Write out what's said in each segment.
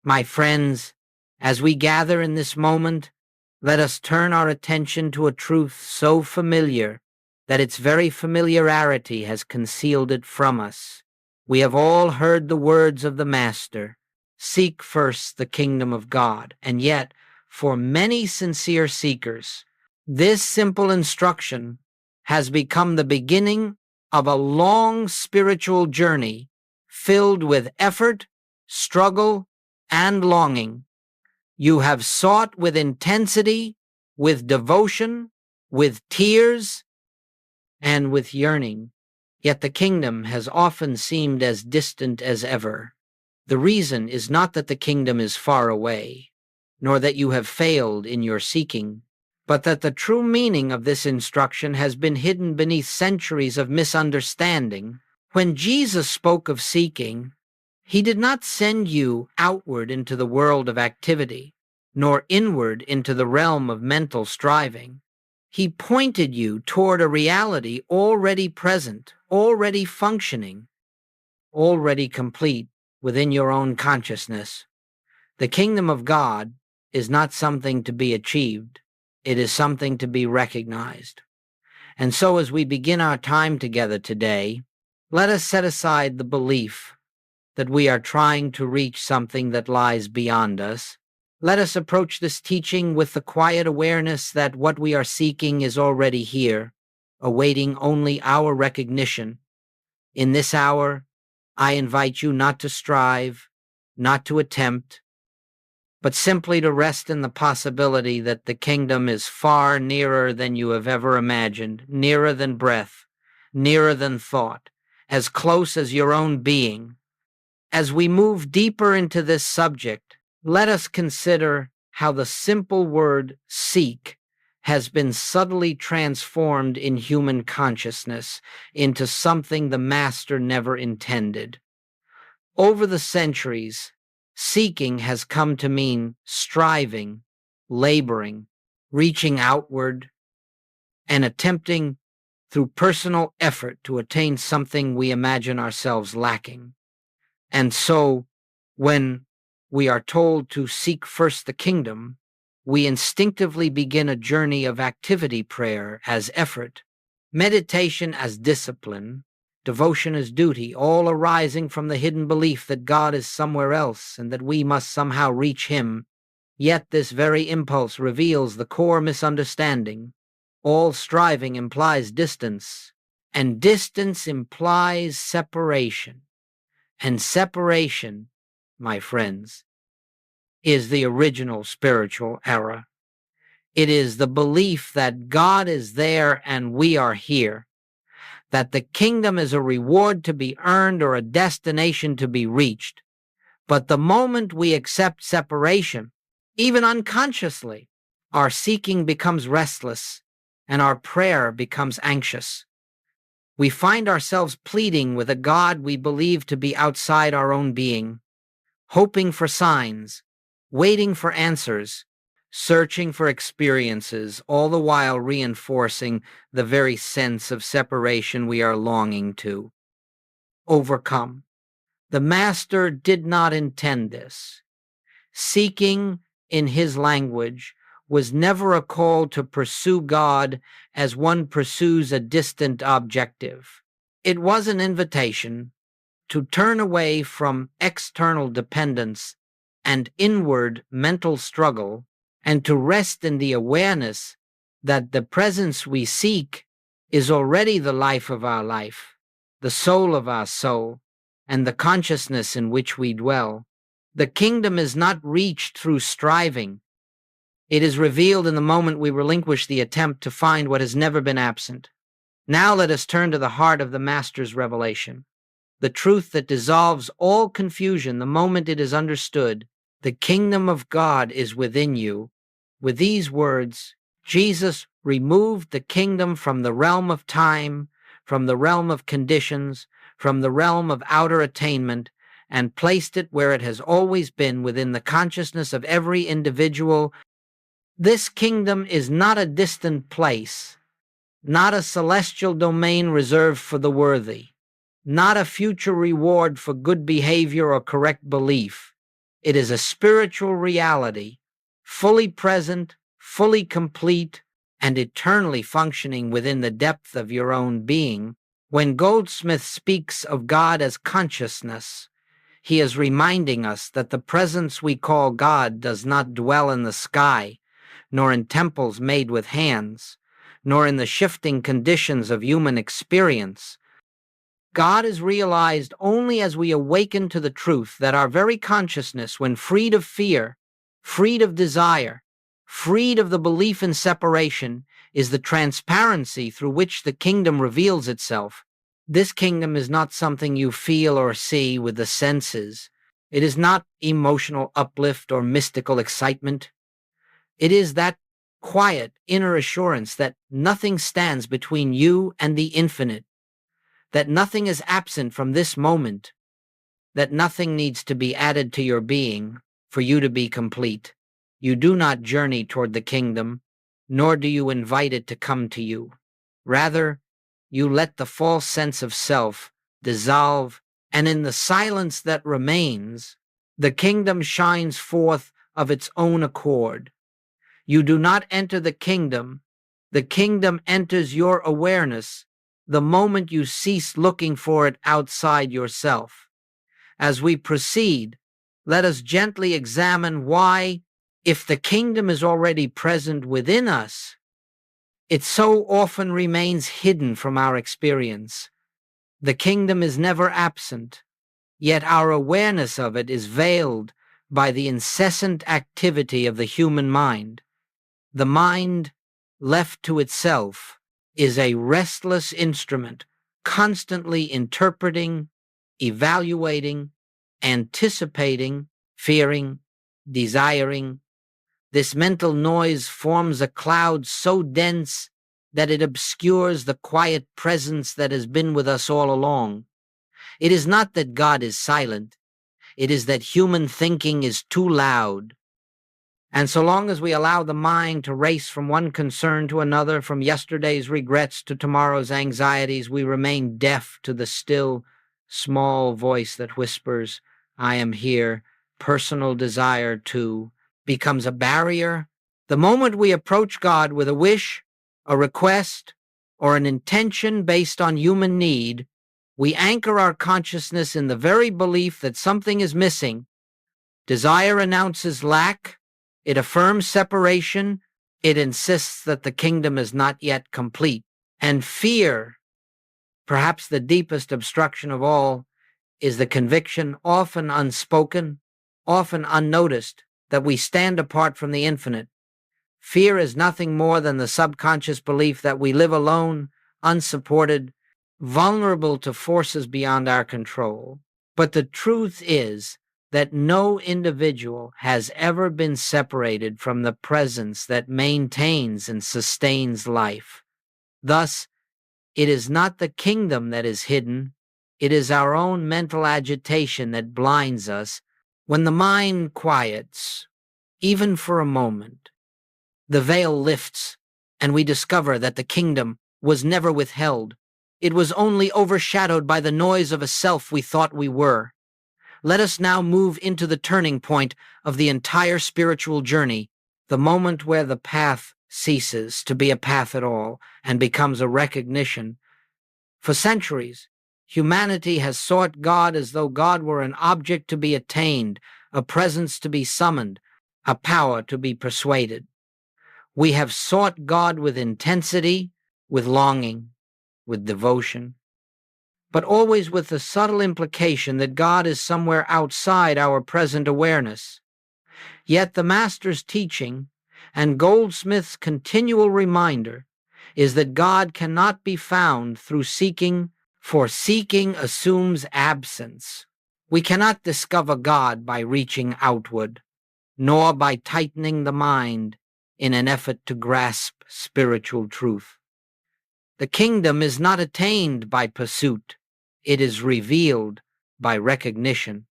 My friends, as we gather in this moment, let us turn our attention to a truth so familiar that its very familiarity has concealed it from us. We have all heard the words of the Master, "Seek first the kingdom of God," and yet, for many sincere seekers, this simple instruction has become the beginning of a long spiritual journey filled with effort, struggle, and longing. You have sought with intensity, with devotion, with tears, and with yearning, yet the kingdom has often seemed as distant as ever. The reason is not that the kingdom is far away, nor that you have failed in your seeking, but that the true meaning of this instruction has been hidden beneath centuries of misunderstanding. When Jesus spoke of seeking, he did not send you outward into the world of activity, nor inward into the realm of mental striving. He pointed you toward a reality already present, already functioning, already complete within your own consciousness. The kingdom of God is not something to be achieved. It is something to be recognized. And so as we begin our time together today, let us set aside the belief that we are trying to reach something that lies beyond us. Let us approach this teaching with the quiet awareness that what we are seeking is already here, awaiting only our recognition. In this hour, I invite you not to strive, not to attempt, but simply to rest in the possibility that the kingdom is far nearer than you have ever imagined, nearer than breath, nearer than thought, as close as your own being. As we move deeper into this subject, let us consider how the simple word seek has been subtly transformed in human consciousness into something the Master never intended. Over the centuries, seeking has come to mean striving, laboring, reaching outward, and attempting through personal effort to attain something we imagine ourselves lacking. And so, when we are told to seek first the kingdom, we instinctively begin a journey of activity prayer as effort, meditation as discipline, devotion as duty, all arising from the hidden belief that God is somewhere else and that we must somehow reach him. Yet this very impulse reveals the core misunderstanding. All striving implies distance, and distance implies separation. And separation, my friends, is the original spiritual error. It is the belief that God is there and we are here, that the kingdom is a reward to be earned or a destination to be reached. But the moment we accept separation, even unconsciously, our seeking becomes restless and our prayer becomes anxious. We find ourselves pleading with a God we believe to be outside our own being, hoping for signs, waiting for answers, searching for experiences, all the while reinforcing the very sense of separation we are longing to overcome. The Master did not intend this. Seeking, in his language, was never a call to pursue God as one pursues a distant objective. It was an invitation to turn away from external dependence and inward mental struggle and to rest in the awareness that the presence we seek is already the life of our life, the soul of our soul, and the consciousness in which we dwell. The kingdom is not reached through striving. It is revealed in the moment we relinquish the attempt to find what has never been absent. Now let us turn to the heart of the Master's revelation, the truth that dissolves all confusion the moment it is understood. The kingdom of God is within you. With these words, Jesus removed the kingdom from the realm of time, from the realm of conditions, from the realm of outer attainment, and placed it where it has always been, within the consciousness of every individual. This kingdom is not a distant place, not a celestial domain reserved for the worthy, not a future reward for good behavior or correct belief. It is a spiritual reality, fully present, fully complete, and eternally functioning within the depth of your own being. When Goldsmith speaks of God as consciousness, he is reminding us that the presence we call God does not dwell in the sky, nor in temples made with hands, nor in the shifting conditions of human experience. God is realized only as we awaken to the truth that our very consciousness, when freed of fear, freed of desire, freed of the belief in separation, is the transparency through which the kingdom reveals itself. This kingdom is not something you feel or see with the senses. It is not emotional uplift or mystical excitement. It is that quiet inner assurance that nothing stands between you and the infinite, that nothing is absent from this moment, that nothing needs to be added to your being for you to be complete. You do not journey toward the kingdom, nor do you invite it to come to you. Rather, you let the false sense of self dissolve, and in the silence that remains, the kingdom shines forth of its own accord. You do not enter the kingdom enters your awareness the moment you cease looking for it outside yourself. As we proceed, let us gently examine why, if the kingdom is already present within us, it so often remains hidden from our experience. The kingdom is never absent, yet our awareness of it is veiled by the incessant activity of the human mind. The mind, left to itself, is a restless instrument, constantly interpreting, evaluating, anticipating, fearing, desiring. This mental noise forms a cloud so dense that it obscures the quiet presence that has been with us all along. It is not that God is silent. It is that human thinking is too loud. And so long as we allow the mind to race from one concern to another, from yesterday's regrets to tomorrow's anxieties, we remain deaf to the still, small voice that whispers, "I am here." Personal desire, too, becomes a barrier. The moment we approach God with a wish, a request, or an intention based on human need, we anchor our consciousness in the very belief that something is missing. Desire announces lack. It affirms separation. It insists that the kingdom is not yet complete. And fear, perhaps the deepest obstruction of all, is the conviction, often unspoken, often unnoticed, that we stand apart from the infinite. Fear is nothing more than the subconscious belief that we live alone, unsupported, vulnerable to forces beyond our control. But the truth is that no individual has ever been separated from the presence that maintains and sustains life. Thus, it is not the kingdom that is hidden, it is our own mental agitation that blinds us. When the mind quiets, even for a moment, the veil lifts, and we discover that the kingdom was never withheld. It was only overshadowed by the noise of a self we thought we were. Let us now move into the turning point of the entire spiritual journey, the moment where the path ceases to be a path at all and becomes a recognition. For centuries, humanity has sought God as though God were an object to be attained, a presence to be summoned, a power to be persuaded. We have sought God with intensity, with longing, with devotion, but always with the subtle implication that God is somewhere outside our present awareness. Yet the Master's teaching and Goldsmith's continual reminder is that God cannot be found through seeking, for seeking assumes absence. We cannot discover God by reaching outward, nor by tightening the mind in an effort to grasp spiritual truth. The kingdom is not attained by pursuit. It is revealed by recognition.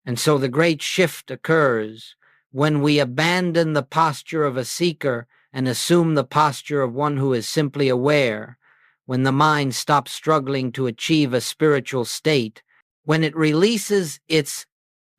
And so the great shift occurs when we abandon the posture of a seeker and assume the posture of one who is simply aware, when the mind stops struggling to achieve a spiritual state, when it releases its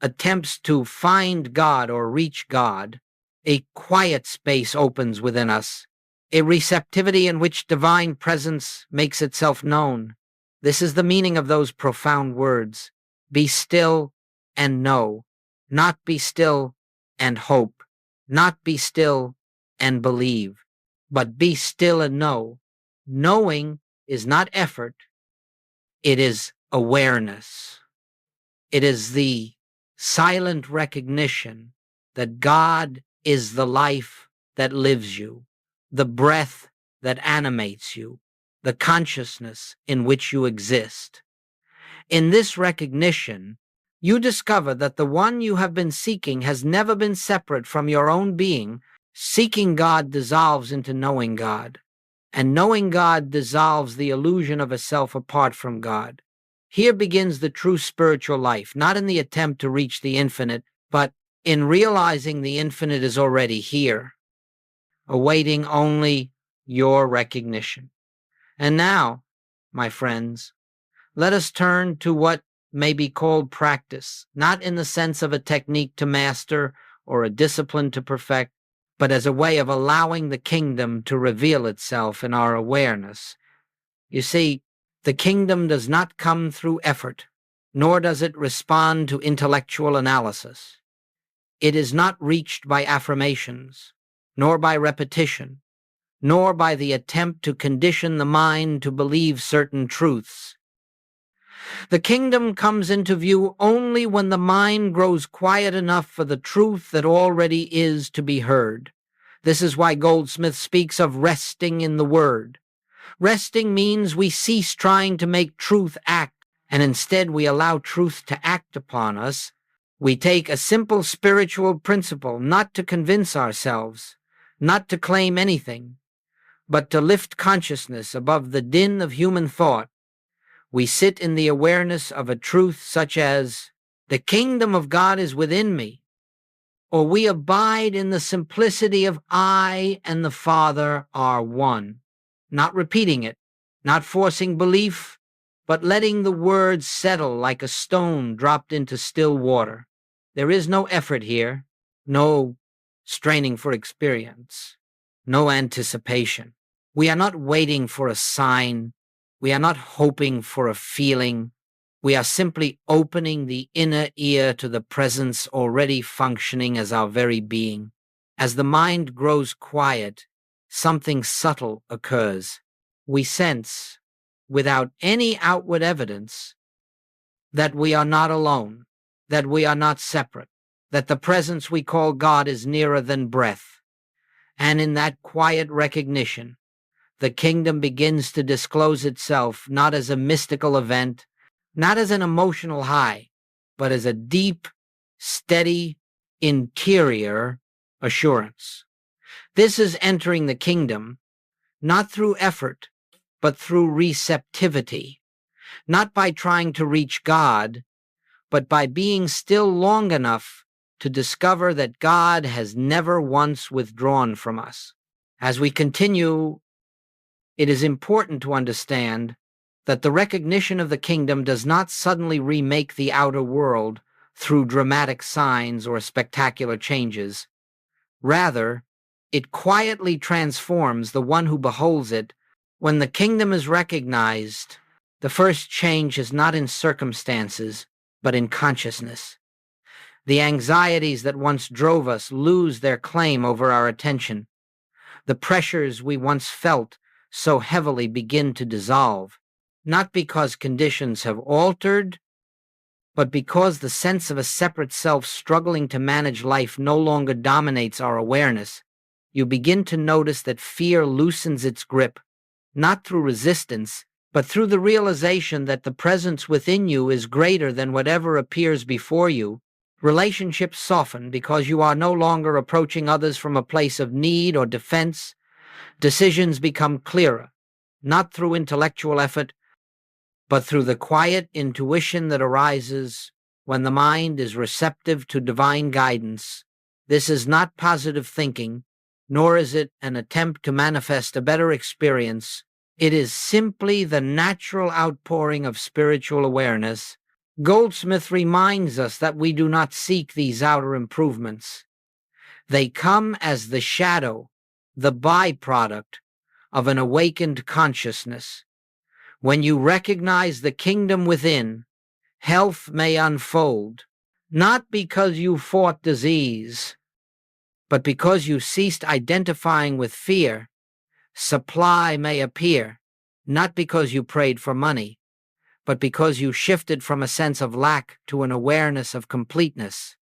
attempts to find God or reach God, a quiet space opens within us, a receptivity in which divine presence makes itself known. This is the meaning of those profound words: be still and know, not be still and hope, not be still and believe, but be still and know. Knowing is not effort, it is awareness. It is the silent recognition that God is the life that lives you, the breath that animates you, the consciousness in which you exist. In this recognition, you discover that the one you have been seeking has never been separate from your own being. Seeking God dissolves into knowing God, and knowing God dissolves the illusion of a self apart from God. Here begins the true spiritual life, not in the attempt to reach the infinite, but in realizing the infinite is already here, awaiting only your recognition. And now, my friends, let us turn to what may be called practice, not in the sense of a technique to master or a discipline to perfect, but as a way of allowing the kingdom to reveal itself in our awareness. You see, the kingdom does not come through effort, nor does it respond to intellectual analysis. It is not reached by affirmations, nor by repetition, nor by the attempt to condition the mind to believe certain truths. The kingdom comes into view only when the mind grows quiet enough for the truth that already is to be heard. This is why Goldsmith speaks of resting in the word. Resting means we cease trying to make truth act, and instead we allow truth to act upon us. We take a simple spiritual principle, not to convince ourselves, not to claim anything, but to lift consciousness above the din of human thought. We sit in the awareness of a truth such as, the kingdom of God is within me, or we abide in the simplicity of I and the Father are one, not repeating it, not forcing belief, but letting the words settle like a stone dropped into still water. There is no effort here, no straining for experience, no anticipation. We are not waiting for a sign. We are not hoping for a feeling. We are simply opening the inner ear to the presence already functioning as our very being. As the mind grows quiet, something subtle occurs. We sense, without any outward evidence, that we are not alone, that we are not separate, that the presence we call God is nearer than breath. And in that quiet recognition, the kingdom begins to disclose itself not as a mystical event, not as an emotional high, but as a deep, steady, interior assurance. This is entering the kingdom, not through effort, but through receptivity, not by trying to reach God, but by being still long enough to discover that God has never once withdrawn from us. As we continue, it is important to understand that the recognition of the kingdom does not suddenly remake the outer world through dramatic signs or spectacular changes. Rather, it quietly transforms the one who beholds it. When the kingdom is recognized, the first change is not in circumstances, but in consciousness. The anxieties that once drove us lose their claim over our attention. The pressures we once felt so heavily begin to dissolve, not because conditions have altered, but because the sense of a separate self struggling to manage life no longer dominates our awareness. You begin to notice that fear loosens its grip, not through resistance, but through the realization that the presence within you is greater than whatever appears before you. Relationships soften because you are no longer approaching others from a place of need or defense. Decisions become clearer, not through intellectual effort, but through the quiet intuition that arises when the mind is receptive to divine guidance. This is not positive thinking, nor is it an attempt to manifest a better experience. It is simply the natural outpouring of spiritual awareness, Goldsmith reminds us that we do not seek these outer improvements. They come as the shadow, the byproduct of an awakened consciousness. When you recognize the kingdom within, health may unfold, not because you fought disease, but because you ceased identifying with fear. Supply may appear, not because you prayed for money, but because you shifted from a sense of lack to an awareness of completeness.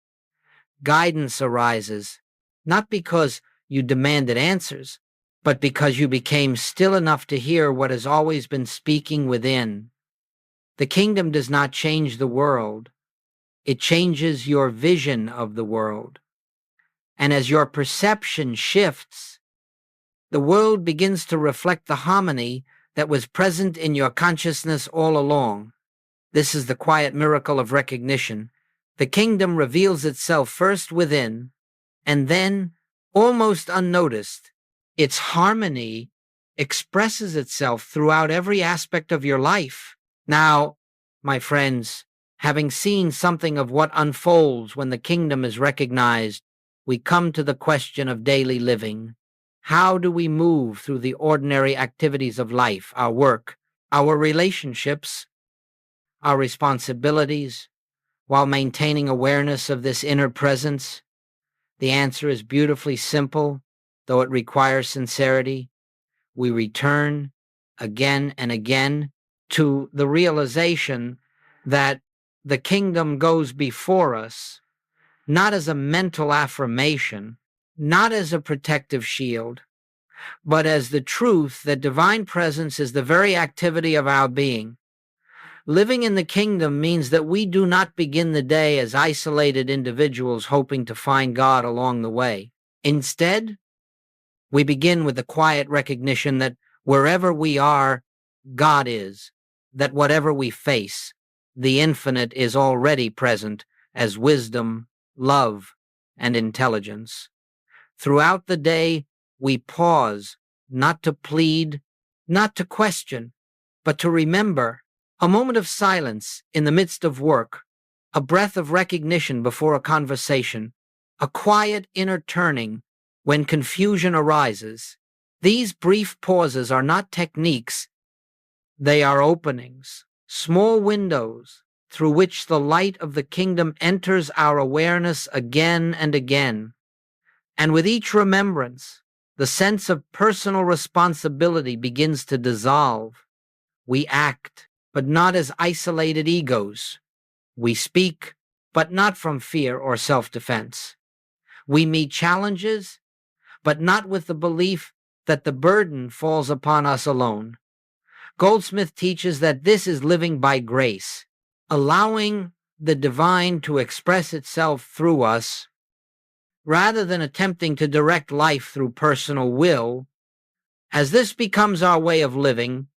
Guidance arises, not because you demanded answers, but because you became still enough to hear what has always been speaking within. The kingdom does not change the world. It changes your vision of the world. And as your perception shifts, the world begins to reflect the harmony that was present in your consciousness all along. This is the quiet miracle of recognition. The kingdom reveals itself first within, and then, almost unnoticed, its harmony expresses itself throughout every aspect of your life. Now, my friends, having seen something of what unfolds when the kingdom is recognized, we come to the question of daily living. How do we move through the ordinary activities of life, our work, our relationships, our responsibilities, while maintaining awareness of this inner presence? The answer is beautifully simple, though it requires sincerity. We return again and again to the realization that the kingdom goes before us, not as a mental affirmation, not as a protective shield, but as the truth that divine presence is the very activity of our being. Living in the kingdom means that we do not begin the day as isolated individuals hoping to find God along the way. Instead, we begin with the quiet recognition that wherever we are, God is, that whatever we face, the infinite is already present as wisdom, love, and intelligence. Throughout the day, we pause, not to plead, not to question, but to remember. A moment of silence in the midst of work, a breath of recognition before a conversation, a quiet inner turning when confusion arises. These brief pauses are not techniques, they are openings, small windows through which the light of the kingdom enters our awareness again and again. And with each remembrance, the sense of personal responsibility begins to dissolve. We act, but not as isolated egos. We speak, but not from fear or self-defense. We meet challenges, but not with the belief that the burden falls upon us alone. Goldsmith teaches that this is living by grace, allowing the divine to express itself through us, rather than attempting to direct life through personal will. As this becomes our way of living,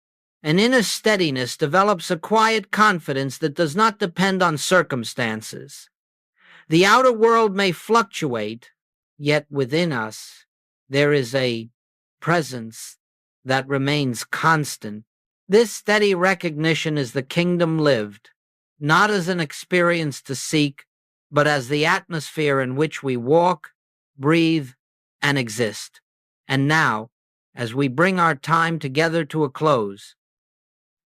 an inner steadiness develops, a quiet confidence that does not depend on circumstances. The outer world may fluctuate, yet within us there is a presence that remains constant. This steady recognition is the kingdom lived, not as an experience to seek, but as the atmosphere in which we walk, breathe, and exist. And now, as we bring our time together to a close,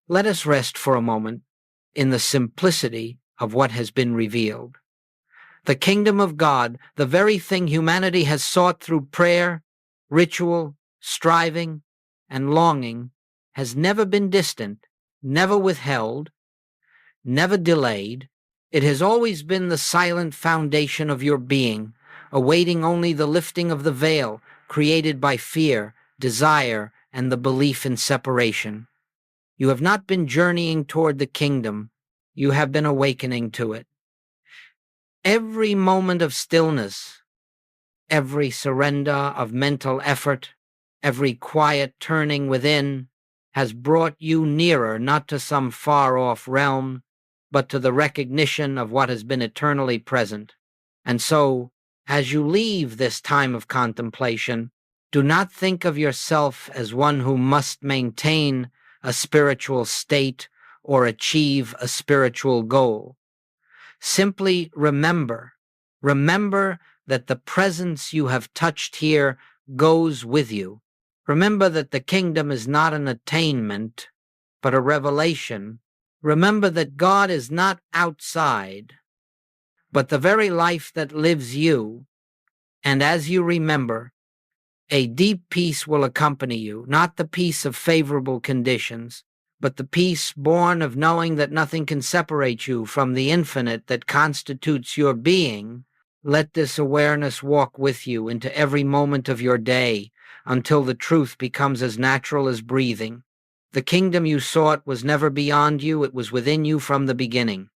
let us rest for a moment in the simplicity of what has been revealed. The kingdom of God, the very thing humanity has sought through prayer, ritual, striving, and longing, has never been distant, never withheld, never delayed. It has always been the silent foundation of your being, awaiting only the lifting of the veil created by fear, desire, and the belief in separation. You have not been journeying toward the kingdom, you have been awakening to it. Every moment of stillness, every surrender of mental effort, every quiet turning within has brought you nearer not to some far-off realm, but to the recognition of what has been eternally present. And so, as you leave this time of contemplation, do not think of yourself as one who must maintain a spiritual state or achieve a spiritual goal. Simply remember. Remember that the presence you have touched here goes with you. Remember that the kingdom is not an attainment, but a revelation. Remember that God is not outside, but the very life that lives you. And as you remember, a deep peace will accompany you, not the peace of favorable conditions, but the peace born of knowing that nothing can separate you from the infinite that constitutes your being. Let this awareness walk with you into every moment of your day until the truth becomes as natural as breathing. The kingdom you sought was never beyond you, it was within you from the beginning.